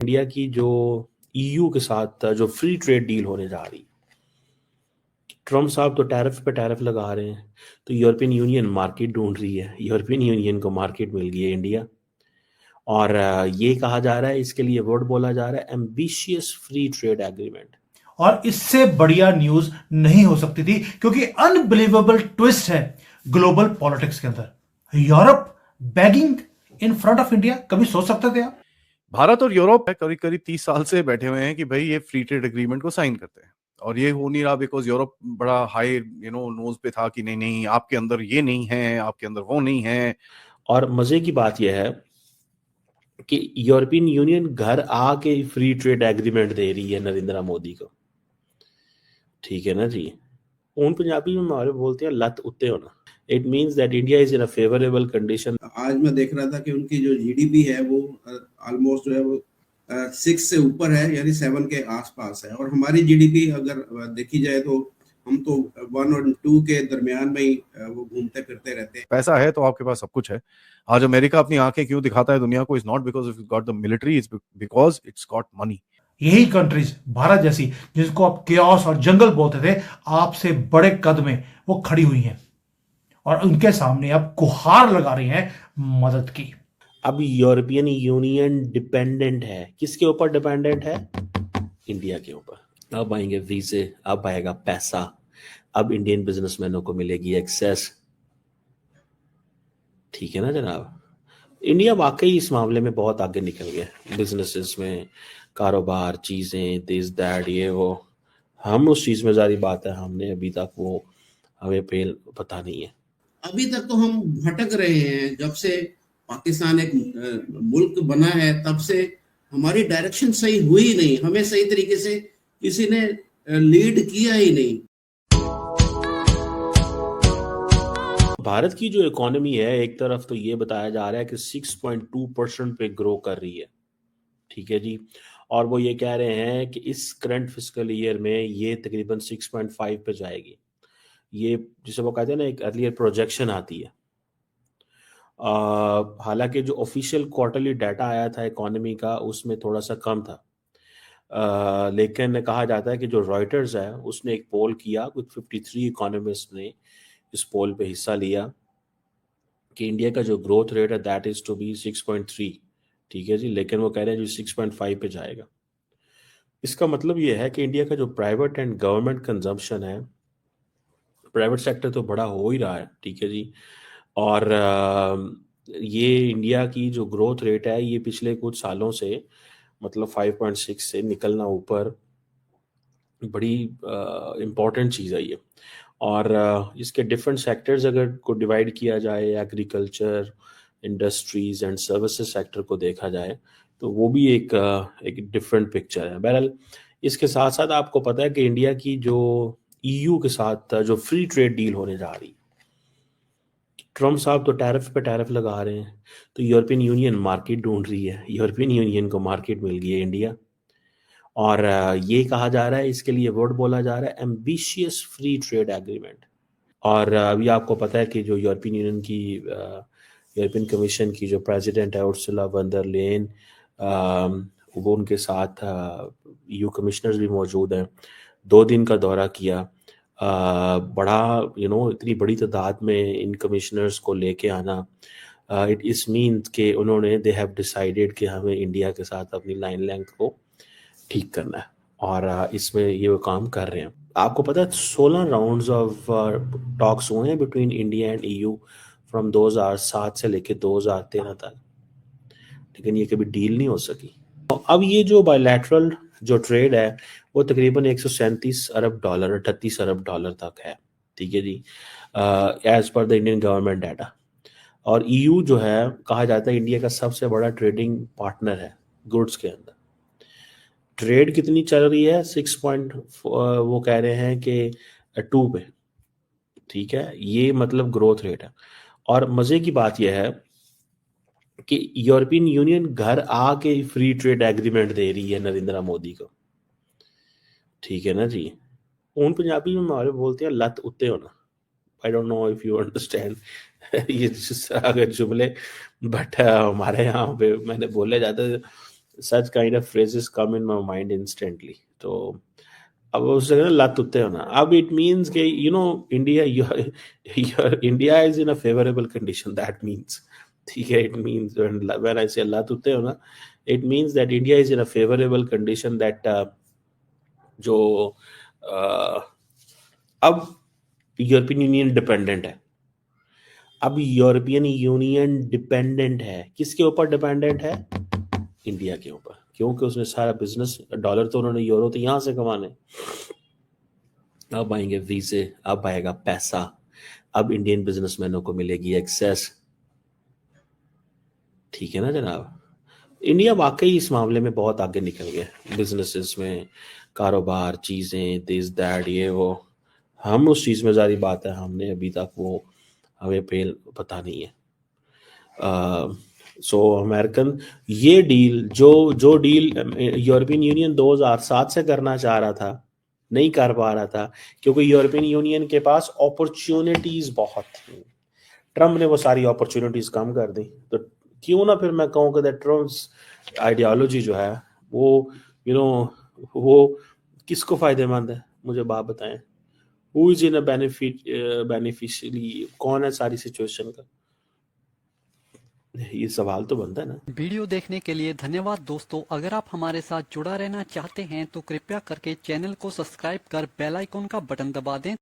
India की जो EU के साथ जो फ्री ट्रेड डील होने जा रही, ट्रम्प साहब तो टैरिफ पे टैरिफ लगा रहे हैं, तो यूरोपियन यूनियन मार्केट ढूंढ रही है। यूरोपियन यूनियन को मार्केट मिल गई है इंडिया। और ये कहा जा रहा है, इसके लिए वर्ड बोला जा रहा है एम्बिशियस फ्री ट्रेड एग्रीमेंट। और इससे बढ़िया न्यूज नहीं हो सकती थी, क्योंकि अनबिलीवेबल ट्विस्ट है ग्लोबल पॉलिटिक्स के अंदर। Europe bagging in front of India, कभी सोच सकते थे आप? भारत और यूरोप करीब करीब 30 साल से बैठे हुए हैं कि भाई ये फ्री ट्रेड एग्रीमेंट को साइन करते हैं, और ये हो नहीं रहा बिकॉज यूरोप बड़ा हाई नोज पे था कि नहीं नहीं आपके अंदर ये नहीं है, आपके अंदर वो नहीं है। और मजे की बात यह है कि यूरोपियन यूनियन घर आके फ्री ट्रेड एग्रीमेंट दे रही है नरेंद्र मोदी को। ठीक है ना जी। उन पंजाबी में हमारे बोलते हैं लत उत्ते होना। It means that India is in a favourable condition. आज मैं देख रहा था कि उनकी जो जीडीपी है वो ऑलमोस्ट जो है वो 6 से ऊपर है, यानी 7 के आसपास है। और हमारी जीडीपी अगर देखी जाए तो हम तो 1 और 2 के दरमियान में ही वो घूमते फिरते रहते हैं। पैसा है तो आपके पास सब कुछ है। आज अमेरिका अपनी आंखें क्यों दिखाता है दुनिया को? Is not because it's got the military, it's because it's got money. यही कंट्रीज, भारत जैसी, जिसको आप केओस और जंगल बोलते थे, आपसे बड़े कद में वो खड़ी हुई हैं और उनके सामने अब गुहार लगा रही हैं मदद की। अब यूरोपियन यूनियन डिपेंडेंट है, किसके ऊपर डिपेंडेंट है? इंडिया के ऊपर। अब आएंगे वीजे, अब आएगा पैसा, अब इंडियन बिजनेसमैनों को मिलेगी एक्सेस। ठीक है ना जनाब। इंडिया वाकई इस मामले में बहुत आगे निकल गया, बिजनेसेस में, कारोबार, चीज़ें, दिस दैट ये वो। हम उस चीज़ में जारी बात है, हमने अभी तक वो हमें पेल पता नहीं है। अभी तक तो हम भटक रहे हैं। जब से पाकिस्तान एक मुल्क बना है तब से हमारी डायरेक्शन सही हुई नहीं, हमें सही तरीके से किसी ने लीड किया ही नहीं। भारत की जो इकोनॉमी है, एक तरफ तो ये बताया जा रहा है कि 6.2% पे ग्रो कर रही है। ठीक है जी। और वो ये कह रहे हैं कि इस करंट फिस्कल ईयर में ये तकरीबन 6.5 पे जाएगी। ये जिसे वो कहते हैं ना, एक अर्लियर प्रोजेक्शन आती है। हालांकि जो ऑफिशियल क्वार्टरली डाटा आया था इकोनॉमी का, उसमें थोड़ा सा कम था। लेकिन कहा जाता है कि जो रॉयटर्स है उसने एक पोल किया, कुछ 53 इकोनॉमिस्ट ने इस पोल पे हिस्सा लिया कि इंडिया का जो ग्रोथ रेट है दैट इज टू बी 6.3। ठीक है जी। लेकिन वो कह रहे हैं जो 6.5 पे जाएगा। इसका मतलब ये है कि इंडिया का जो प्राइवेट एंड गवर्नमेंट कंजम्पशन है, प्राइवेट सेक्टर तो बड़ा हो ही रहा है। ठीक है जी। और ये इंडिया की जो ग्रोथ रेट है ये पिछले कुछ सालों से, मतलब 5.6 से निकलना ऊपर, बड़ी इम्पॉर्टेंट चीज़ है ये। और इसके डिफरेंट सेक्टर्स अगर को डिवाइड किया जाए, agriculture, industries and services sector को देखा जाए, तो वो भी एक डिफरेंट पिक्चर है। बहरहाल इसके साथ साथ आपको पता है कि इंडिया की जो ईयू के साथ जो फ्री ट्रेड डील होने जा रही, ट्रम्प साहब तो टैरिफ पे टैरिफ लगा रहे हैं, तो यूरोपियन यूनियन मार्केट ढूंढ रही है। यूरोपियन यूनियन को मार्केट मिल गई है इंडिया। और ये कहा जा रहा है, इसके लिए वर्ड बोला जा रहा है एम्बिशियस फ्री ट्रेड एग्रीमेंट। और अभी आपको पता है कि जो यूरोपियन यूनियन की यूरोपियन कमीशन की जो प्रेसिडेंट है उर्सुला वॉन डर लेयन, वो उनके साथ ईयू कमिश्नर्स भी मौजूद हैं। 2 दिन का दौरा किया। बड़ा इतनी बड़ी तादाद में इन कमिश्नर्स को लेके आना, इट इस मीन कि उन्होंने दे हैव डिसाइडेड कि हमें इंडिया के साथ अपनी लाइन लेंथ को ठीक करना है। और इसमें ये वो काम कर रहे हैं। आपको पता है 16 राउंड्स ऑफ टॉक्स हुए हैं between India and EU from 2007 से लेके 2013 तक, लेकिन ये कभी डील नहीं हो सकी। तो अब ये जो बायलैटरल जो ट्रेड है वो तकरीबन 137 अरब डॉलर, 38 अरब डॉलर तक है। ठीक है जी, as per the Indian government data. और ईयू जो है, कहा जाता है इंडिया का सबसे बड़ा ट्रेडिंग पार्टनर है गुड्स के अंदर। ट्रेड कितनी चल रही है? 6 पॉइंट, वो कह रहे हैं कि 2 पे। ठीक है, ये मतलब ग्रोथ रेट है। और मजे की बात यह है कि यूरोपियन यूनियन घर आके फ्री ट्रेड एग्रीमेंट दे रही है नरेंद्र मोदी को। ठीक है ना जी। उन पंजाबी में हमारे बोलते हैं लत उत्ते होना। I don't know if you understand ये जिस तरह के जुमले, बट हमारे यहाँ पे मैंने बोले जाते such kind of phrases come in my mind instantly. तो अब उससे कहना लातुत्ते होना, अब it means कि India, India is in a favorable condition. That means, ठीक है, it means when I say लातुत्ते होना, it means that India is in a favorable condition that जो अब यूरोपियन यूनियन डिपेंडेंट है। अब यूरोपियन यूनियन डिपेंडेंट है, किसके ऊपर डिपेंडेंट है? इंडिया के ऊपर, क्योंकि उसने सारा बिजनेस, डॉलर तो उन्होंने, यूरो तो यहां से कमाने। अब आएंगे वीजे, अब आएगा पैसा, अब इंडियन बिजनेसमैनों को मिलेगी एक्सेस। ठीक है ना जनाब? इंडिया वाकई इस मामले में बहुत आगे निकल गया, बिजनेसेस में, कारोबार, चीज़ें, दिस दैट, ये वो। हम उस चीज़ में ज़्यादा बात है, हमने अभी तक वो हमें पता नहीं है। सो अमेरिकन ये डील, जो डील यूरोपियन यूनियन 2007 से करना चाह रहा था, नहीं कर पा रहा था, क्योंकि यूरोपियन यूनियन के पास अपॉर्चुनिटीज बहुत थी। ट्रम्प ने वो सारी अपॉर्चुनिटीज कम कर दी। तो क्यों ना फिर मैं कहूँ कि ट्रम्प्स आइडियोलॉजी जो है वो वो किसको फायदेमंद है, मुझे बात बताएं। Who is in a beneficially, कौन है सारी सिचुएशन का? ये सवाल तो बनता है ना। वीडियो देखने के लिए धन्यवाद दोस्तों। अगर आप हमारे साथ जुड़ा रहना चाहते हैं तो कृपया करके चैनल को सब्सक्राइब कर बेल आइकन का बटन दबा दें